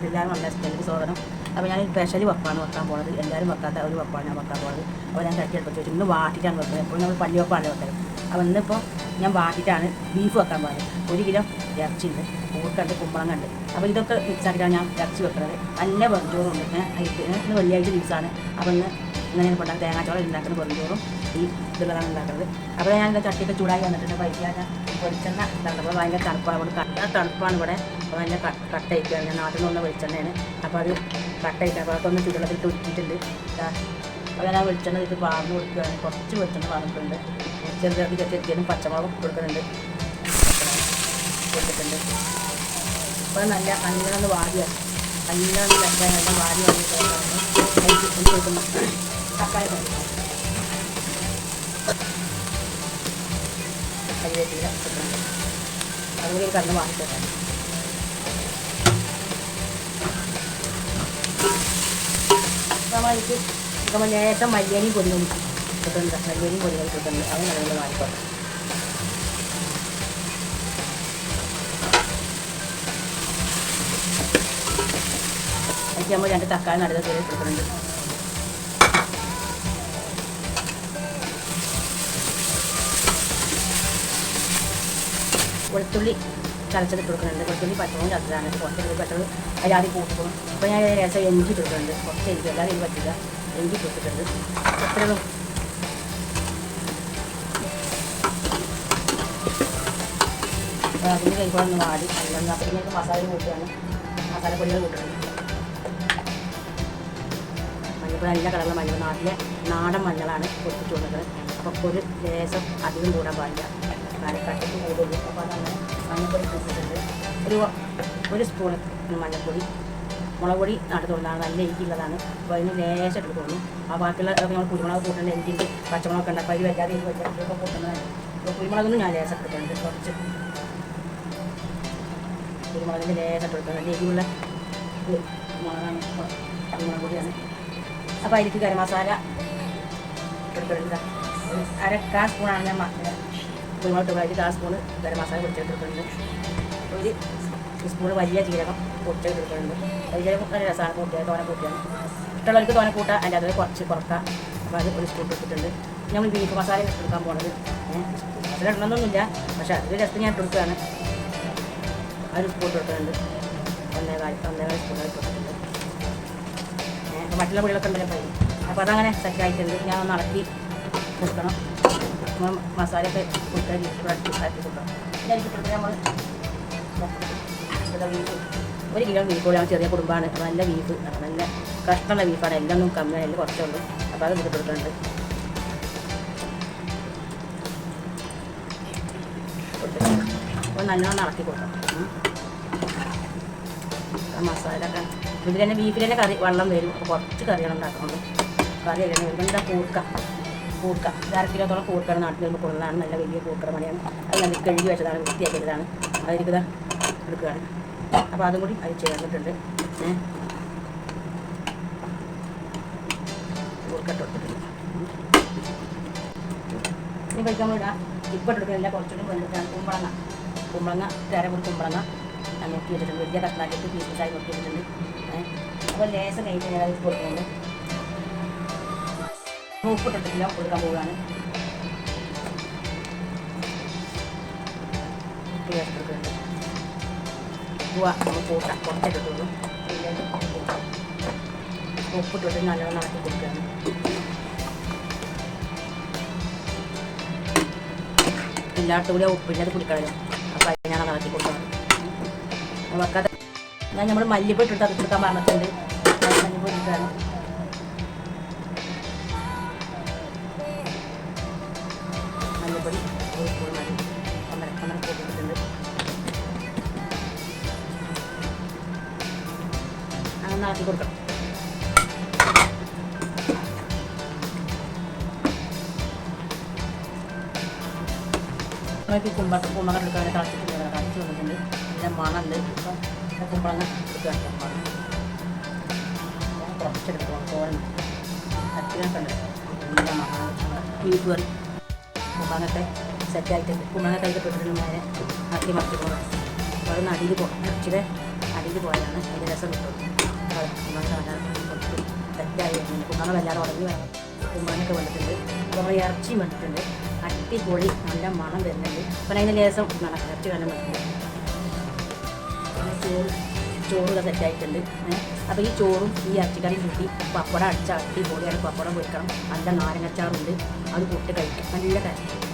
എല്ലാവരും നല്ല ഇഷ്ടം സോദനം. അപ്പോൾ ഞാൻ സ്പെഷ്യൽ വെപ്പാണ് വെക്കാൻ പോകുന്നത്. എല്ലാവരും വെക്കാത്ത ഒരു വെപ്പാണ് ഞാൻ വെക്കാൻ പോകുന്നത്. അപ്പോൾ ഞാൻ ചട്ടി എടുത്ത് വെച്ചിട്ട് ഇന്ന് വാട്ടിയിട്ടാണ് വെക്കുന്നത്. എപ്പോഴും നമ്മൾ പള്ളി വെപ്പാണ് വെക്കുന്നത്. അപ്പോൾ ഇന്നിപ്പോൾ ഞാൻ വാട്ടിയിട്ടാണ് ബീഫ് വെക്കാൻ പോകുന്നത്. 1 കിലോ ഇറച്ചിയുണ്ട്, കൂർക്കുണ്ട്, കുമ്പളങ്ങ ഉണ്ട്. അപ്പോൾ ഇതൊക്കെ മിക്സ് ആക്കിയിട്ടാണ് ഞാൻ ഇറച്ചി വെക്കുന്നത്. നല്ല വെറുംചോറുണ്ട്. ഇന്ന് വെള്ളിയാഴ്ച ദിവസമാണ്. അപ്പോൾ ഇങ്ങനെ ഇപ്പോൾ തേങ്ങാച്ചോളം ഉണ്ടാക്കുന്ന വെറുംചോറും ഈ ഇതുള്ളതാണ് ഉണ്ടാക്കുന്നത്. അപ്പോൾ ഞാൻ എന്താ ചട്ടിയൊക്കെ ചൂടായി വന്നിട്ടുണ്ട്. പൈസ വെളിച്ചെണ്ണ ഉണ്ടാകുമ്പോൾ ഭയങ്കര തണുപ്പാണ്. ഇവിടെ തണുപ്പാണ് ഇവിടെ. അപ്പോൾ നല്ല കട്ടയിക്കുകയാണ്. ഞാൻ നാട്ടിൽ നിന്ന് വന്ന വെളിച്ചെണ്ണയാണ്. അപ്പോൾ അത് കട്ടയിക്കുക. അപ്പോൾ അതൊക്കെ ഒന്ന് ചൂടുവെള്ളത്തിൽ ഉരുക്കിയിട്ടുണ്ട്. അപ്പോൾ ഞാൻ വെളിച്ചെണ്ണ ഇത് പാർന്ന് കൊടുക്കുകയാണ്. കുറച്ച് വെളിച്ചെണ്ണ പാർന്നിട്ടുണ്ട്. ചെറുതാക്കി ചെത്തിയതും പച്ചമുളകും കൊടുക്കുന്നുണ്ട് കൊടുത്തിട്ടുണ്ട്. അപ്പോൾ നല്ല നല്ലൊന്ന് വാടിയാണ്. നല്ലൊന്ന് നല്ല വാടി വന്നിട്ട് കൊടുക്കുന്ന തക്കാളി കരിവേപ്പില കൊടുക്കുന്നുണ്ട്. അതുപോലെ കണ്ണ് വാങ്ങിച്ചിട്ട് നമ്മളതിലേക്ക് നമ്മൾ ലേശം മല്ലിയലിയും പൊടികളും കിട്ടുന്നുണ്ട്. മല്ലിയലിയും പൊടികളും കിട്ടുന്നുണ്ട്. അത് നല്ല വാങ്ങിക്കോട്ടെ. അതിലേക്ക് നമ്മൾ 2 തക്കാളി നടുന്നത് കയറി കൊടുക്കുന്നുണ്ട്. വെളുത്തുള്ളി ചതച്ചത് കൊടുക്കുന്നുണ്ട്. വെളുത്തുള്ളി പച്ചമുളകും ചതച്ചതാണ്. കുറച്ച് പെട്ടെന്ന് അതിലാദ്യം കൂട്ടിക്കണം. അപ്പോൾ ഞാൻ രസം എഞ്ചി കൊടുക്കുന്നുണ്ട്. കുറച്ച് എഞ്ചി എല്ലാവരും എരിവ് പറ്റില്ല. എഞ്ചി കൊടുത്തിട്ടുണ്ട്. എത്രയും അതിന് കഴിക്കുമ്പോൾ വാടി നല്ല അപ്പോൾ ഇങ്ങനെ മസാല കൂട്ടുകയാണ്. മസാലപ്പൊടികൾ കൂട്ടുന്നുണ്ട്. മഞ്ഞൾപ്പൊടി നല്ല കളറുള്ള മഞ്ഞൾ നാട്ടിലെ നാടൻ മഞ്ഞളാണ് പൊട്ടിച്ചു കൊടുക്കുന്നത്. അപ്പോൾ ഒരു ലേശം അധികം കൂടാൻ പാടില്ല. കട്ടിക്ക് കൂടുള്ളൂ. അപ്പോൾ അതങ്ങനെ മഞ്ഞൾപ്പൊടി കൂട്ടിയിട്ടുണ്ട്. ഒരു സ്പൂൺ മഞ്ഞൾപ്പൊടി. മുളക് പൊടി നാട്ടിലുള്ളതാണ്. നല്ല എരിക്കുള്ളതാണ്. അപ്പോൾ അതിന് ലേശം എടുക്കുള്ളൂ. ആ ബാക്കിയുള്ള നമ്മൾ കുരുമുളക് കൂട്ടേണ്ട എരിഞ്ഞിട്ട് പച്ചമുളക് ഉണ്ട്. അപ്പോൾ അതിൽ വല്ലാതെ എരിവ് വെച്ചിട്ടൊക്കെ കൂട്ടുന്നതാണ്. അപ്പോൾ കുരുമുളകൊന്നും ഞാൻ ലേശം എടുക്കുന്നുണ്ട്. കുറച്ച് കുരുമുളകിൻ്റെ ലേശം എടുക്കുന്നത് നല്ല എരിവുള്ള മുളകാണ്. കുരുമുളക് പൊടിയാണ്. അപ്പോൾ അതിലേക്ക് ഗരം മസാല എടുക്കുന്നുണ്ട്. 1/4 സ്പൂണാണ് ഞാൻ കുരുമുളക് അതിൽ 1/4 സ്പൂണ് ഗരം മസാല പൊടിച്ചെടുത്തിട്ടുണ്ട്. 1 സ്പൂൺ വലിയ ജീരകം പൊടിച്ചെടുത്തിട്ടുണ്ട്. വലിയ ജീരകം നല്ല രസമാണ്. കൂട്ടിയാൽ തോനെ കൂട്ടിയാണ്. ഇഷ്ടമുള്ളവർക്ക് തോനെ കൂട്ടാം. അതിൻ്റെ അതിൽ കുറച്ച് കുറക്കാം. അപ്പോൾ അത് 1 സ്പൂൺ ഇട്ടിട്ടുണ്ട്. നമ്മൾ ബീഫ് മസാല എടുക്കാൻ പോകുന്നത് മസാല ഇടണമെന്നൊന്നുമില്ല. പക്ഷേ അതിൽ രസം ഞാൻ ഇട്ടെടുക്കുകയാണ്. 1 സ്പൂൺ ഇട്ടിട്ടുണ്ട്. 1.25 സ്പൂൺ ഇട്ടിട്ടുണ്ട്. അപ്പോൾ മറ്റുള്ള പൊടികളൊക്കെ ഉണ്ടെങ്കിൽ കഴിയും. അപ്പോൾ അതങ്ങനെ സെറ്റായിട്ടുണ്ട്. ഞാൻ ഒന്ന് ഇളക്കി കൊടുക്കണം. മസാലയൊക്കെ കൊടുക്കാൻ ആക്കി കൊടുക്കണം. ഇതിനനുസരിച്ച് നമ്മൾ ബീഫ് 1 കിലോ ബീഫ് കൂടിയാണ്. ചെറിയ കുടുംബമാണ്. അപ്പോൾ നല്ല ബീഫ് നല്ല കഷ്ടമുള്ള ബീഫാണ്. എല്ലാം ഒന്നും കമ്മിയാണ്. എല്ലാം കുറച്ചേ ഉള്ളൂ. അപ്പോൾ അത് ഇട്ട് കൊടുക്കുന്നുണ്ട്. അപ്പോൾ നല്ലോണം ഇളക്കി കൊടുക്കണം. മസാല ഒക്കെ ഇതിൽ തന്നെ ബീഫിൽ തന്നെ കറി വെള്ളം വരും. അപ്പോൾ കുറച്ച് കറികൾ ഉണ്ടാക്കുന്നുള്ളൂ. കറി എല്ലാം വരുമ്പോൾ എന്താ കൂർക്ക 1/2 കിലോത്തോളം കൂർക്കാണ് നാട്ടിൽ വരുമ്പോൾ കൊടുക്കുന്നതാണ്. നല്ല വലിയ കൂർക്കട മണിയാണ്. അത് നല്ല കഴുകി വെച്ചതാണ്. വൃത്തിയാക്കിയതാണ്. അതിലേക്ക് എടുക്കുകയാണ്. അപ്പോൾ അതും കൂടി അത് ചേർന്നിട്ടുണ്ട്. കൂർക്കട്ട് കൊടുത്തിട്ടുണ്ട്. ഇനി കഴിക്കാൻ ഇടാം. ഇപ്പോൾ എടുക്കുന്നില്ല. കുറച്ചുകൂടി വെള്ളിട്ടാണ്. കുമ്പളങ്ങ 1/2 കുമ്പളങ്ങ ഞാൻ നോക്കി വെച്ചിട്ടുണ്ട്. വലിയ കഷ്ണാക്കിയിട്ട് പീസസായി നോക്കി വെച്ചിട്ടുണ്ട്. അപ്പോൾ ലേശം കഴിഞ്ഞ് ഞാൻ അത് കൊടുക്കുന്നുണ്ട്. ഉപ്പിട്ടിട്ടില്ല. കൊടുക്കാൻ പോവുകയാണ്. എടുക്കുന്നുണ്ട്. നമ്മൾ കൂട്ടാം. കുറച്ചിട്ടുള്ളൂ. ഉപ്പിട്ടിട്ട് നല്ലോണം നടത്തി കൊടുക്കുകയാണ്. എല്ലായിടത്തും കൂടി ഉപ്പിൻ്റെ അത് കുടിക്കണമല്ലോ. അപ്പോൾ അതിനാണ് നടത്തി കൊടുക്കുന്നത്. വെക്കാതെ ഞാൻ നമ്മൾ മല്ലിപ്പൊടി ഇട്ടിട്ട് അത് കൊടുക്കാൻ പറഞ്ഞിട്ടുണ്ട്. മല്ലിപ്പൊടി ഇട്ടാണ്. മല്ലിപ്പൊടി 1 സ്പൂൺ മതി. 1.5 കൂട്ടിയിട്ടുണ്ട്. അങ്ങനെ ആക്കി കൊടുക്കണം. നമുക്ക് കുമ്പളങ്ങ എടുക്കാൻ തിളച്ച് വന്നിട്ടുണ്ട്. പിന്നെ മണുണ്ട്. ഇപ്പം കുമ്പളങ്ങ എടുക്കുക. കുറച്ചെടുക്കണം. തോരൻ അച്ഛനൊക്കെ ഉണ്ട്. ബീഫ് കറി കുമ്പളങ്ങത്തെ സെറ്റായിട്ടുണ്ട്. കുമ്പളങ്ങ കൈക്ക് പെട്ടിട്ടുണ്ട്. നേരെ ആക്കി മറിച്ച് പോകണം. അപ്പോൾ അത് അടിയിൽ പോകണം. ഇറച്ചിയുടെ അടിയിൽ വെന്ത് പോയാണ് അതിൻ്റെ രസം കിട്ടും. കുമ്പളങ്ങ കുറച്ച് സെറ്റായി വരുന്നുണ്ട്. കുമ്പളങ്ങ വല്ലാതെ ഉടഞ്ഞ് വേണം. കുമ്പളങ്ങൊക്കെ വന്നിട്ടുണ്ട്. അപ്പോൾ നമ്മൾ ഇറച്ചിയും വന്നിട്ടുണ്ട്. അടിപൊളി നല്ല മണം വരുന്നുണ്ട്. അപ്പം അതിൻ്റെ ലേസം ഇറച്ചി നല്ല വന്നിട്ടുണ്ട്. ചോറ് സെറ്റായിട്ടുണ്ട്. അപ്പോൾ ഈ ചോറും ഈ ഇറച്ചിക്കറിയും കൂട്ടി പപ്പടം അടിച്ച അടിപൊളിയാണ്. പപ്പടം പൊരിക്കണം. നല്ല നാരങ്ങച്ചാറുണ്ട്, അത് കൂട്ടി കഴിക്കാം. നല്ല കാര്യം.